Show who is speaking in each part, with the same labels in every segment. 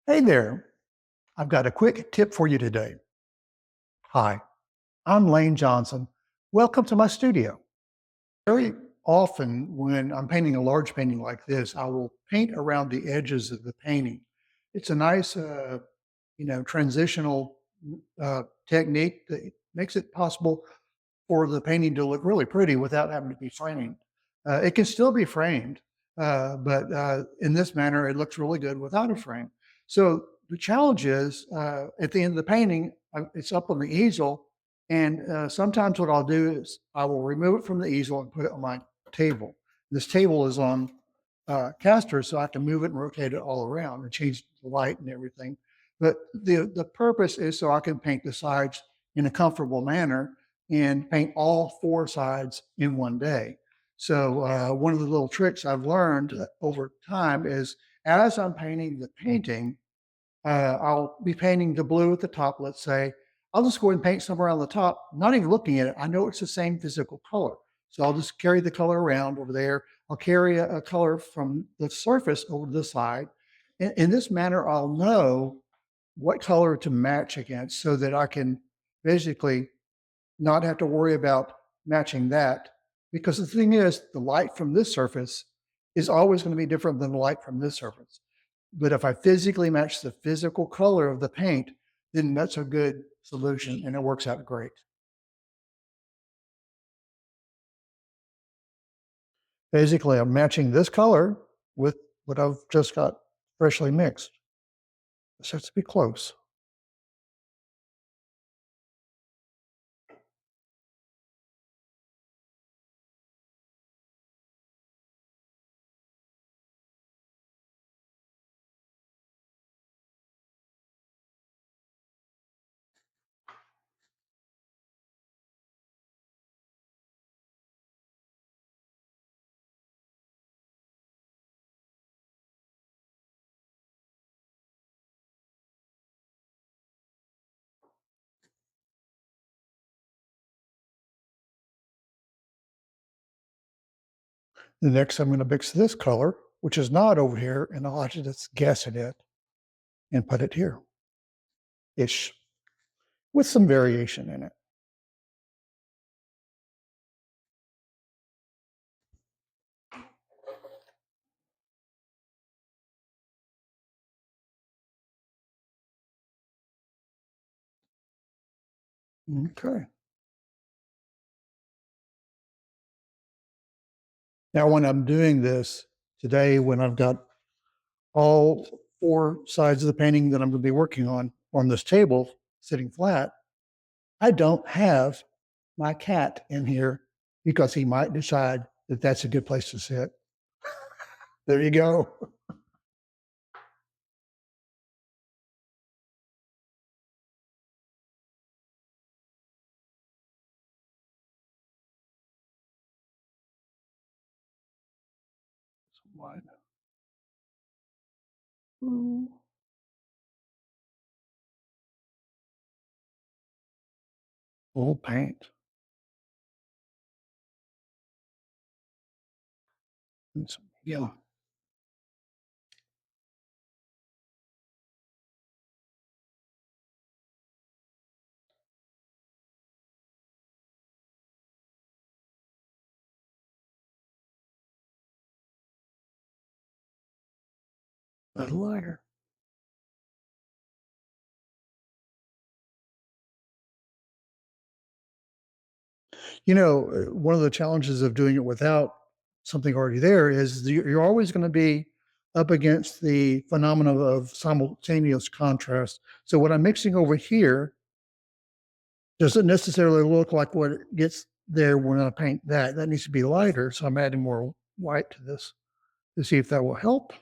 Speaker 1: Hey there, I've got a quick tip for you today. Hi, I'm Layne Johnson. Welcome to my studio. Very often, when I'm painting a large painting like this, I will paint around the edges of the painting. It's a nice, transitional technique that makes it possible for the painting to look really pretty without having to be framed. It can still be framed, but in this manner, it looks really good without a frame. So the challenge is at the end of the painting, it's up on the easel. And sometimes what I'll do is I will remove it from the easel and put it on my table. This table is on casters, so I can move it and rotate it all around and change the light and everything. But the purpose is so I can paint the sides in a comfortable manner and paint all four sides in one day. So one of the little tricks I've learned over time is as I'm painting the painting, I'll be painting the blue at the top, let's say. I'll just go ahead and paint somewhere on the top, not even looking at it. I know it's the same physical color. So I'll just carry the color around over there. I'll carry a color from the surface over to the side. In this manner, I'll know what color to match against so that I can basically not have to worry about matching that. Because the thing is, the light from this surface is always going to be different than the light from this surface. But if I physically match the physical color of the paint, then that's a good solution and it works out great. Basically, I'm matching this color with what I've just got freshly mixed. This has to be close. The next, I'm going to mix this color, which is not over here, and I'll just guess at it and put it here ish with some variation in it. Okay. Now, when I'm doing this today, when I've got all four sides of the painting that I'm going to be working on this table sitting flat, I don't have my cat in here because he might decide that that's a good place to sit. There you go. Old paint. Yeah. A liar. One of the challenges of doing it without something already there is you're always going to be up against the phenomenon of simultaneous contrast. So what I'm mixing over here doesn't necessarily look like what it gets there when I paint that. That needs to be lighter. So I'm adding more white to this to see if that will help.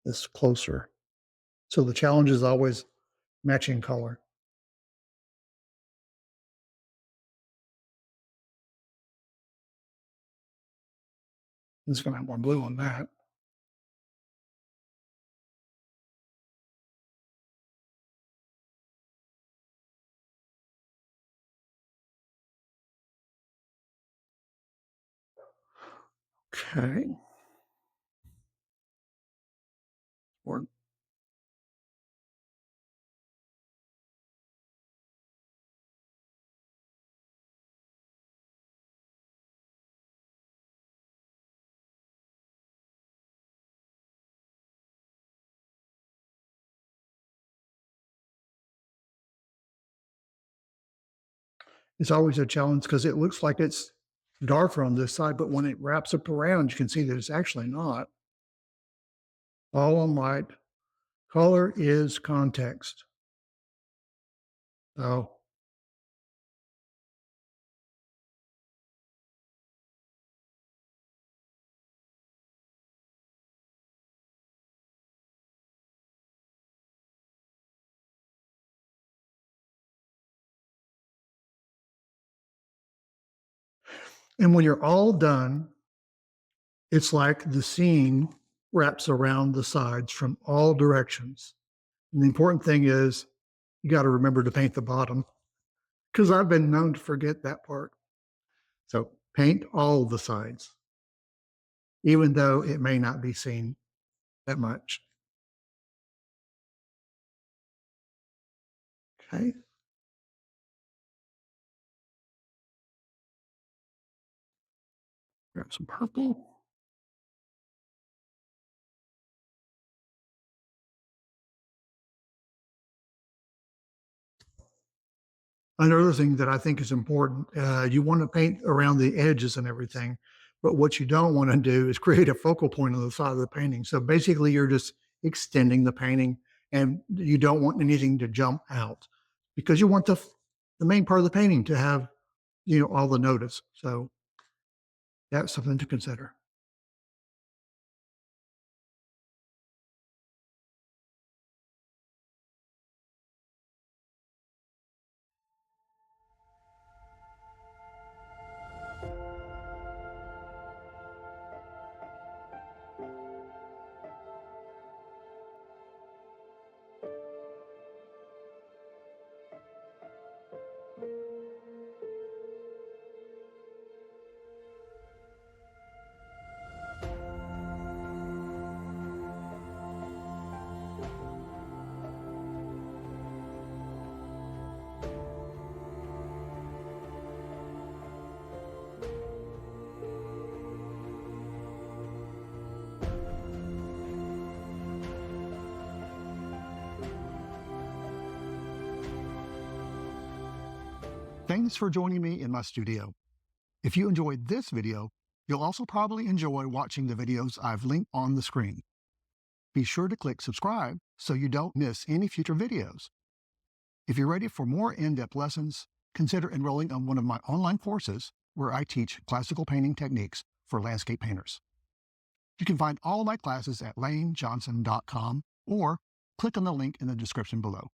Speaker 1: This closer. So the challenge is always matching color. It's going to have more blue on that. Okay. Or it's always a challenge because it looks like it's darker on this side, but when it wraps up around, you can see that it's actually not. All on light. Color is context. So, and when you're all done, it's like the scene wraps around the sides from all directions. And the important thing is you got to remember to paint the bottom because I've been known to forget that part. So paint all the sides, even though it may not be seen that much. Okay. Grab some purple. Another thing that I think is important, you want to paint around the edges and everything, but what you don't want to do is create a focal point on the side of the painting. So basically, you're just extending the painting, and you don't want anything to jump out because you want the main part of the painting to have all the notice. So that's something to consider. Thanks for joining me in my studio. If you enjoyed this video, you'll also probably enjoy watching the videos I've linked on the screen. Be sure to click subscribe so you don't miss any future videos. If you're ready for more in-depth lessons, consider enrolling on one of my online courses where I teach classical painting techniques for landscape painters. You can find all my classes at laynejohnson.com or click on the link in the description below.